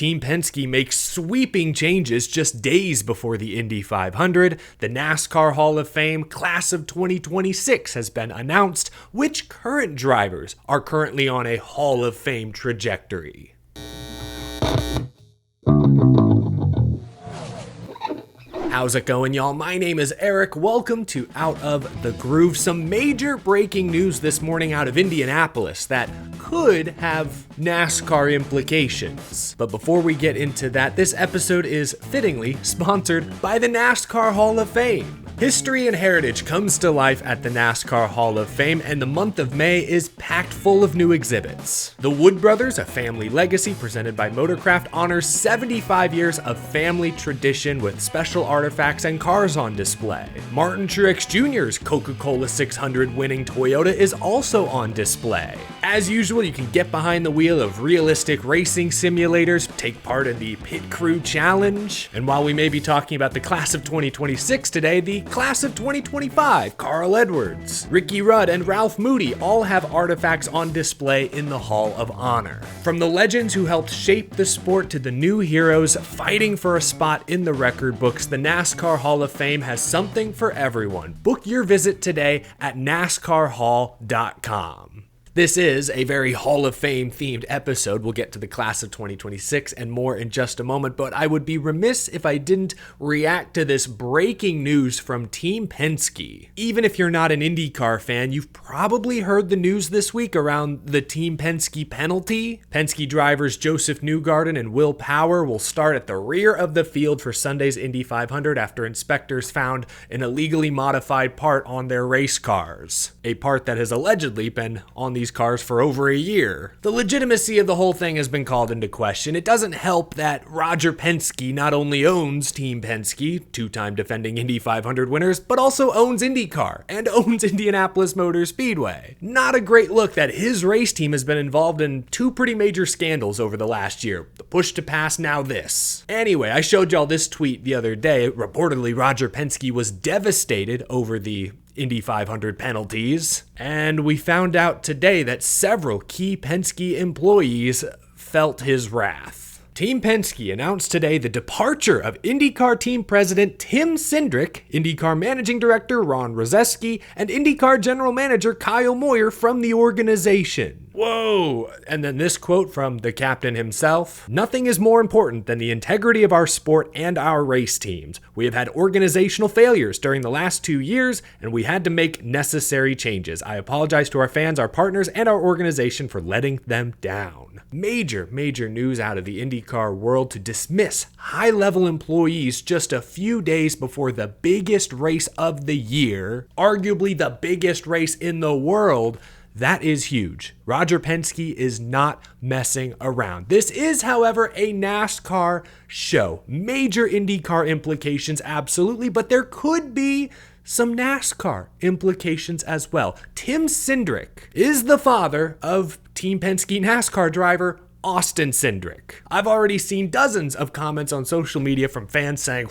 Team Penske makes sweeping changes just days before the Indy 500. The NASCAR Hall of Fame class of 2026 has been announced. Which current drivers are currently on a Hall of Fame trajectory? How's it going, y'all? My name is Eric. Welcome to Out of the Groove. Some major breaking news this morning out of Indianapolis that could have NASCAR implications. But before we get into that, this episode is fittingly sponsored by the NASCAR Hall of Fame. History and heritage comes to life at the NASCAR Hall of Fame, and the month of May is packed full of new exhibits. The Wood Brothers, a family legacy presented by Motorcraft, honors 75 years of family tradition with special artifacts and cars on display. Martin Truex Jr.'s Coca-Cola 600 winning Toyota is also on display. As usual, you can get behind the wheel of realistic racing simulators, take part in the Pit Crew Challenge, and while we may be talking about the class of 2026 today, the class of 2025, Carl Edwards, Ricky Rudd, and Ralph Moody all have artifacts on display in the Hall of Honor. From the legends who helped shape the sport to the new heroes fighting for a spot in the record books, the NASCAR Hall of Fame has something for everyone. Book your visit today at NASCARHall.com. This is a very Hall of Fame themed episode. We'll get to the class of 2026 and more in just a moment, but I would be remiss if I didn't react to this breaking news from Team Penske. Even if you're not an IndyCar fan, you've probably heard the news this week around the Team Penske penalty. Penske drivers Joseph Newgarden and Will Power will start at the rear of the field for Sunday's Indy 500 after inspectors found an illegally modified part on their race cars. A part that has allegedly been on these cars for over a year. The legitimacy of the whole thing has been called into question. It doesn't help that Roger Penske not only owns Team Penske, two-time defending Indy 500 winners, but also owns IndyCar and owns Indianapolis Motor Speedway. Not a great look that his race team has been involved in two pretty major scandals over the last year. The push to pass, now this. Anyway, I showed y'all this tweet the other day. Reportedly, Roger Penske was devastated over the Indy 500 penalties, and we found out today that several key Penske employees felt his wrath. Team Penske announced today the departure of IndyCar team president Tim Cindric, IndyCar managing director Ron Roseski, and IndyCar general manager Kyle Moyer from the organization. Whoa! And then this quote from the captain himself: "Nothing is more important than the integrity of our sport and our race teams. We have had organizational failures during the last 2 years, and we had to make necessary changes. I apologize to our fans, our partners, and our organization for letting them down." Major news out of the IndyCar world to dismiss high-level employees just a few days before the biggest race of the year, arguably the biggest race in the world. That is huge. Roger Penske is not messing around. This is, however, a NASCAR show. Major IndyCar implications, absolutely, but there could be some NASCAR implications as well. Tim Cindric is the father of Team Penske NASCAR driver Austin Cindric. I've already seen dozens of comments on social media from fans saying,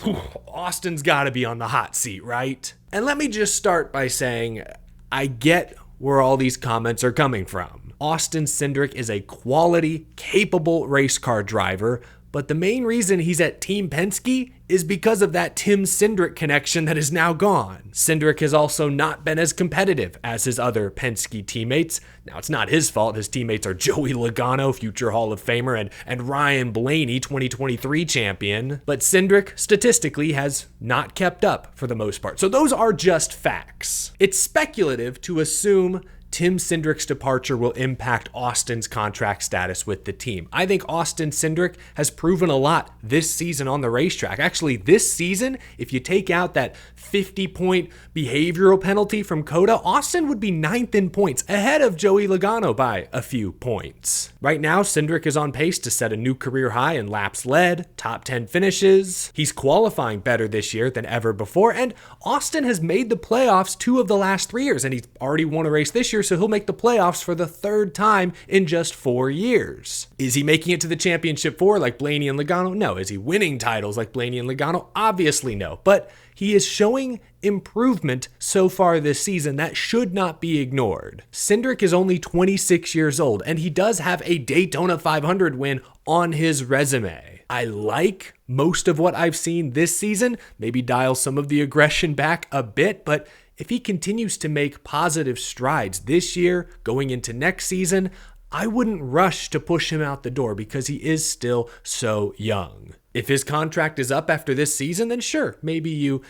Austin's gotta be on the hot seat, right? And let me just start by saying, I get where all these comments are coming from. Austin Cindric is a quality, capable race car driver, but the main reason he's at Team Penske is because of that Tim Cindric connection that is now gone. Cindric has also not been as competitive as his other Penske teammates. Now, it's not his fault. His teammates are Joey Logano, future Hall of Famer, and Ryan Blaney, 2023 champion. But Cindric, statistically, has not kept up for the most part. So those are just facts. It's speculative to assume Tim Cindric's departure will impact Austin's contract status with the team. I think Austin Cindric has proven a lot this season on the racetrack. Actually, this season, if you take out that 50-point behavioral penalty from COTA, Austin would be 9th in points, ahead of Joey Logano by a few points. Right now, Cindric is on pace to set a new career high in laps led, top 10 finishes. He's qualifying better this year than ever before, and Austin has made the playoffs 2 of the last 3 years, and he's already won a race this year year, so he'll make the playoffs for the third time in just 4 years. Is he making it to the championship 4 like Blaney and Logano? No. Is he winning titles like Blaney and Logano? Obviously no. But he is showing improvement so far this season that should not be ignored. Cindric is only 26 years old, and he does have a Daytona 500 win on his resume. I like most of what I've seen this season, maybe dial some of the aggression back a bit, but if he continues to make positive strides this year, going into next season, I wouldn't rush to push him out the door because he is still so young. If his contract is up after this season, then sure, maybe you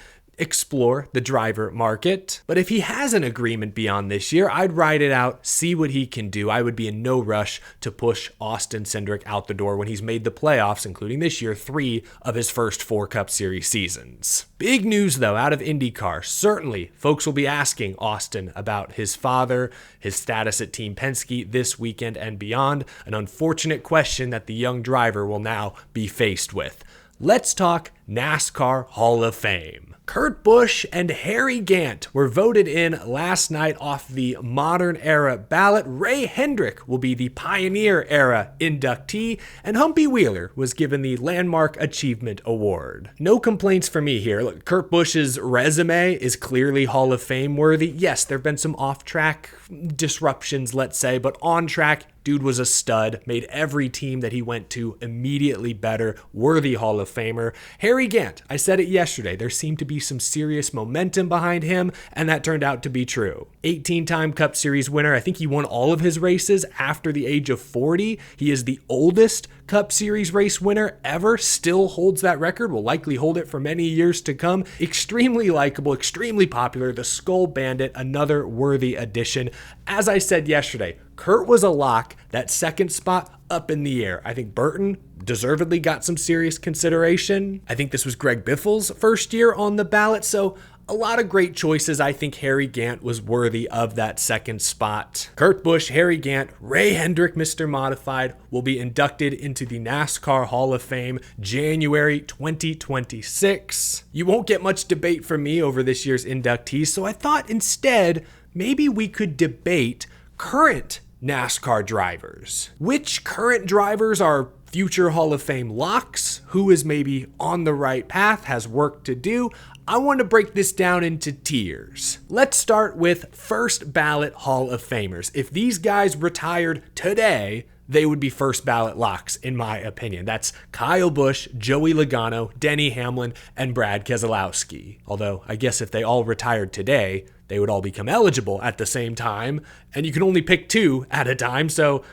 explore the driver market. But if he has an agreement beyond this year, I'd ride it out, see what he can do. I would be in no rush to push Austin Cindric out the door when he's made the playoffs, including this year, 3 of his first 4 Cup Series seasons. Big news, though, out of IndyCar. Certainly, folks will be asking Austin about his father, his status at Team Penske this weekend and beyond. An unfortunate question that the young driver will now be faced with. Let's talk NASCAR Hall of Fame. Kurt Busch and Harry Gant were voted in last night off the modern era ballot. Ray Hendrick will be the pioneer era inductee, and Humpy Wheeler was given the Landmark Achievement Award. No complaints for me here. Look, Kurt Busch's resume is clearly Hall of Fame worthy. Yes, there have been some off-track disruptions, let's say, but on track, dude was a stud, made every team that he went to immediately better, worthy Hall of Famer. Harry Gant, I said it yesterday, there seemed to be some serious momentum behind him, and that turned out to be true. 18-time Cup Series winner, I think he won all of his races after the age of 40. He is the oldest Cup Series race winner ever, still holds that record, will likely hold it for many years to come. Extremely likable, extremely popular, the Skull Bandit, another worthy addition. As I said yesterday, Kurt was a lock, that second spot up in the air. I think Burton deservedly got some serious consideration. I think this was Greg Biffle's first year on the ballot, so a lot of great choices. I think Harry Gant was worthy of that second spot. Kurt Busch, Harry Gant, Ray Hendrick, Mr. Modified, will be inducted into the NASCAR Hall of Fame January 2026. You won't get much debate from me over this year's inductees, so I thought instead maybe we could debate current NASCAR drivers. Which current drivers are future Hall of Fame locks? Who is maybe on the right path, has work to do? I want to break this down into tiers. Let's start with first ballot Hall of Famers. If these guys retired today, they would be first ballot locks, in my opinion. That's Kyle Busch, Joey Logano, Denny Hamlin, and Brad Keselowski. Although, I guess if they all retired today, they would all become eligible at the same time, and you can only pick 2 at a time, so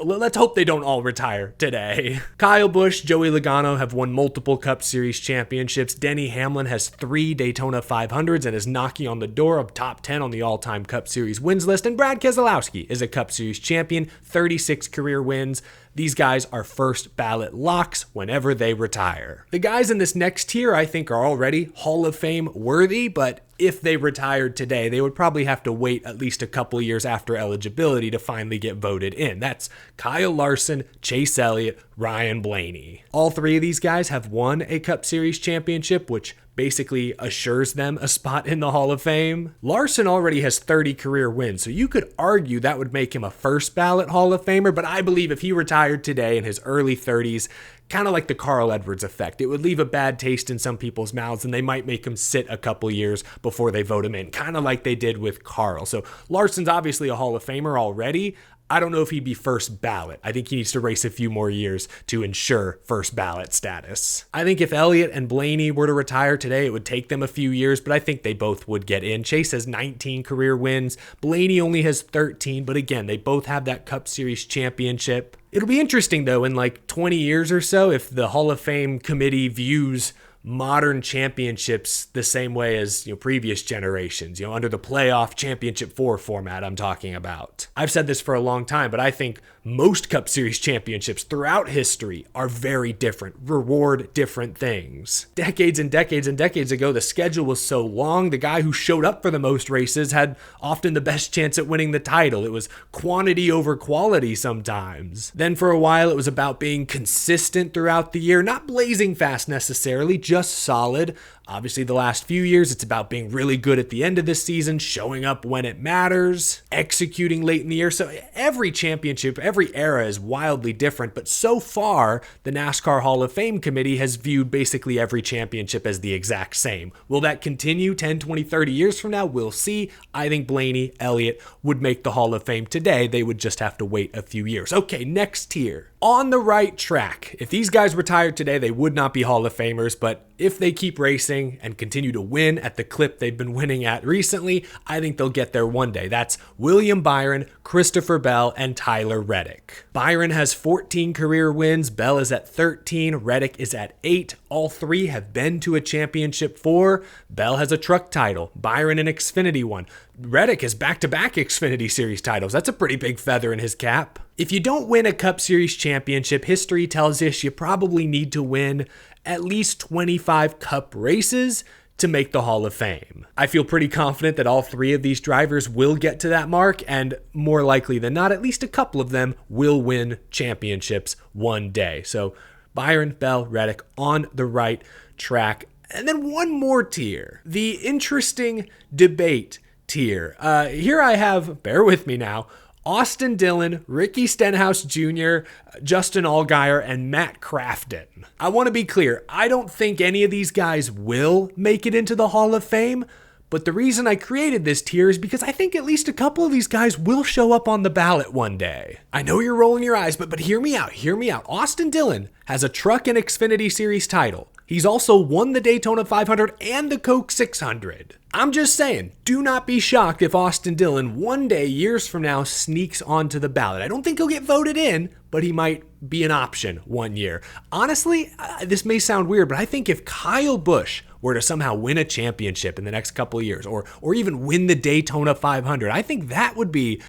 let's hope they don't all retire today. Kyle Busch, Joey Logano have won multiple Cup Series championships. Denny Hamlin has 3 Daytona 500s and is knocking on the door of top 10 on the all-time Cup Series wins list. And Brad Keselowski is a Cup Series champion, 36 career wins. These guys are first ballot locks whenever they retire. The guys in this next tier I think are already Hall of Fame worthy, but if they retired today, they would probably have to wait at least a couple years after eligibility to finally get voted in. That's Kyle Larson, Chase Elliott, Ryan Blaney. All 3 of these guys have won a Cup Series championship, which basically assures them a spot in the Hall of Fame. Larson already has 30 career wins, so you could argue that would make him a first ballot Hall of Famer, but I believe if he retired today in his early 30s, kind of like the Carl Edwards effect, it would leave a bad taste in some people's mouths and they might make him sit a couple years before they vote him in, kind of like they did with Carl. So Larson's obviously a Hall of Famer already. I don't know if he'd be first ballot. I think he needs to race a few more years to ensure first ballot status. I think if Elliott and Blaney were to retire today, it would take them a few years, but I think they both would get in. Chase has 19 career wins. Blaney only has 13, but again, they both have that Cup Series championship. It'll be interesting, though, in like 20 years or so, if the Hall of Fame committee views modern championships the same way as previous generations, under the playoff championship 4 format I'm talking about. I've said this for a long time, but I think most Cup Series championships throughout history are very different, reward different things. Decades and decades and decades ago, the schedule was so long, the guy who showed up for the most races had often the best chance at winning the title. It was quantity over quality sometimes. Then for a while, it was about being consistent throughout the year, not blazing fast necessarily, just solid. Obviously, the last few years, it's about being really good at the end of the season, showing up when it matters, executing late in the year. So every championship, every era is wildly different. But so far, the NASCAR Hall of Fame committee has viewed basically every championship as the exact same. Will that continue 10, 20, 30 years from now? We'll see. I think Blaney, Elliott would make the Hall of Fame today. They would just have to wait a few years. Okay, next tier. On the right track. If these guys retired today, they would not be Hall of Famers, but if they keep racing and continue to win at the clip they've been winning at recently, I think they'll get there one day. That's William Byron, Christopher Bell, and Tyler Reddick. Byron has 14 career wins, Bell is at 13, Reddick is at 8. All three have been to a championship 4. Bell has a truck title, Byron an Xfinity one. Reddick has back-to-back Xfinity Series titles. That's a pretty big feather in his cap. If you don't win a Cup Series championship, history tells us you probably need to win at least 25 Cup races to make the Hall of Fame. I feel pretty confident that all three of these drivers will get to that mark, and more likely than not, at least a couple of them will win championships one day. So Byron, Bell, Reddick on the right track. And then one more tier, the interesting debate tier. Here I have, bear with me now, Austin Dillon, Ricky Stenhouse Jr., Justin Allgaier, and Matt Crafton. I want to be clear, I don't think any of these guys will make it into the Hall of Fame, but the reason I created this tier is because I think at least a couple of these guys will show up on the ballot one day. I know you're rolling your eyes, but hear me out, Austin Dillon has a Truck and Xfinity Series title. He's also won the Daytona 500 and the Coke 600. I'm just saying, do not be shocked if Austin Dillon one day, years from now, sneaks onto the ballot. I don't think he'll get voted in, but he might be an option one year. Honestly, this may sound weird, but I think if Kyle Busch were to somehow win a championship in the next couple of years, or even win the Daytona 500, I think that would be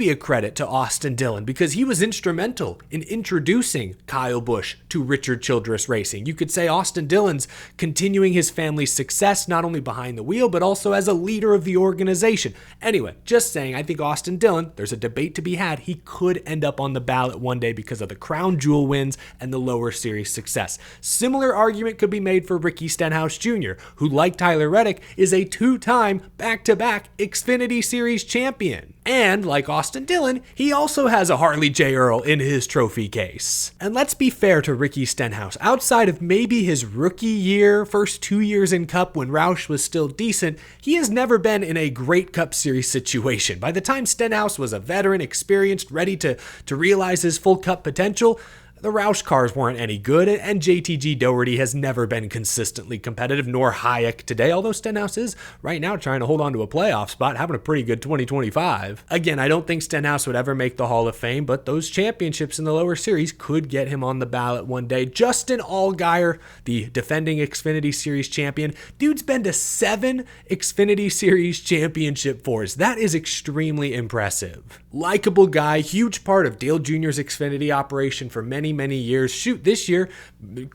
a credit to Austin Dillon, because he was instrumental in introducing Kyle Busch to Richard Childress Racing. You could say Austin Dillon's continuing his family's success, not only behind the wheel, but also as a leader of the organization. Anyway, just saying, I think Austin Dillon, there's a debate to be had. He could end up on the ballot one day because of the crown jewel wins and the lower series success. Similar argument could be made for Ricky Stenhouse Jr., who, like Tyler Reddick, is a 2-time back-to-back Xfinity Series champion. And, like Austin Dillon, he also has a Harley J. Earl in his trophy case. And let's be fair to Ricky Stenhouse. Outside of maybe his rookie year, first 2 years in Cup when Roush was still decent, he has never been in a great Cup Series situation. By the time Stenhouse was a veteran, experienced, ready to realize his full Cup potential, the Roush cars weren't any good, and JTG Doherty has never been consistently competitive, nor Hayek today, although Stenhouse is right now trying to hold on to a playoff spot, having a pretty good 2025. Again, I don't think Stenhouse would ever make the Hall of Fame, but those championships in the lower series could get him on the ballot one day. Justin Allgaier, the defending Xfinity Series champion, dude's been to 7 Xfinity Series championship fours. That is extremely impressive. Likable guy, huge part of Dale Jr.'s Xfinity operation for many years. Shoot, this year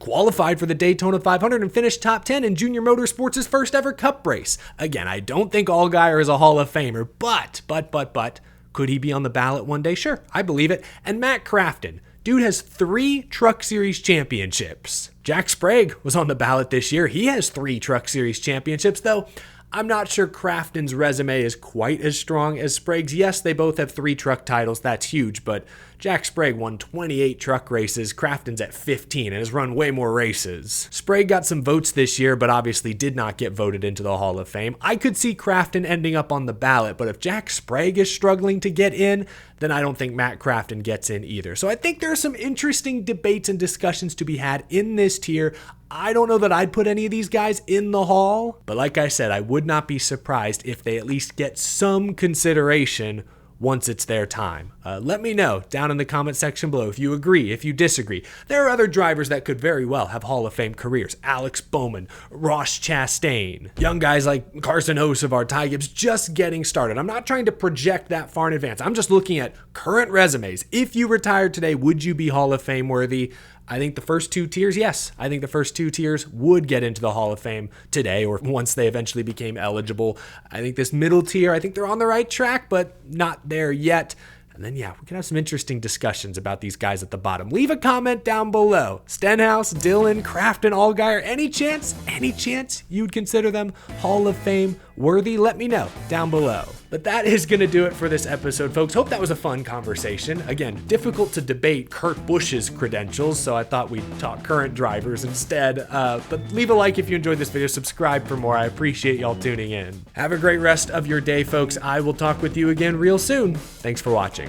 qualified for the Daytona 500 and finished top 10 in Junior Motorsports' first ever Cup race. Again, I don't think Allgaier is a Hall of Famer, but could he be on the ballot one day? Sure, I believe it. And Matt Crafton, dude has 3 Truck Series championships. Jack Sprague was on the ballot this year. He has 3 Truck Series championships, though I'm not sure Crafton's resume is quite as strong as Sprague's. Yes, they both have 3 truck titles. That's huge, but Jack Sprague won 28 truck races. Crafton's at 15 and has run way more races. Sprague got some votes this year, but obviously did not get voted into the Hall of Fame. I could see Crafton ending up on the ballot, but if Jack Sprague is struggling to get in, then I don't think Matt Crafton gets in either. So I think there are some interesting debates and discussions to be had in this tier. I don't know that I'd put any of these guys in the Hall, but like I said, I would not be surprised if they at least get some consideration once it's their time. Let me know down in the comment section below if you agree, if you disagree. There are other drivers that could very well have Hall of Fame careers. Alex Bowman, Ross Chastain, young guys like Carson Hocevar, Ty Gibbs, just getting started. I'm not trying to project that far in advance. I'm just looking at current resumes. If you retired today, would you be Hall of Fame worthy? I think the first two tiers, yes. I think the first two tiers would get into the Hall of Fame today or once they eventually became eligible. I think this middle tier, I think they're on the right track, but not there yet. And then, we can have some interesting discussions about these guys at the bottom. Leave a comment down below. Stenhouse, Dillon, Crafton, Allgaier, any chance you'd consider them Hall of Fame worthy? Let me know down below. But that is going to do it for this episode, folks. Hope that was a fun conversation. Again, difficult to debate Kurt Busch's credentials, so I thought we'd talk current drivers instead. But leave a like if you enjoyed this video. Subscribe for more. I appreciate y'all tuning in. Have a great rest of your day, folks. I will talk with you again real soon. Thanks for watching.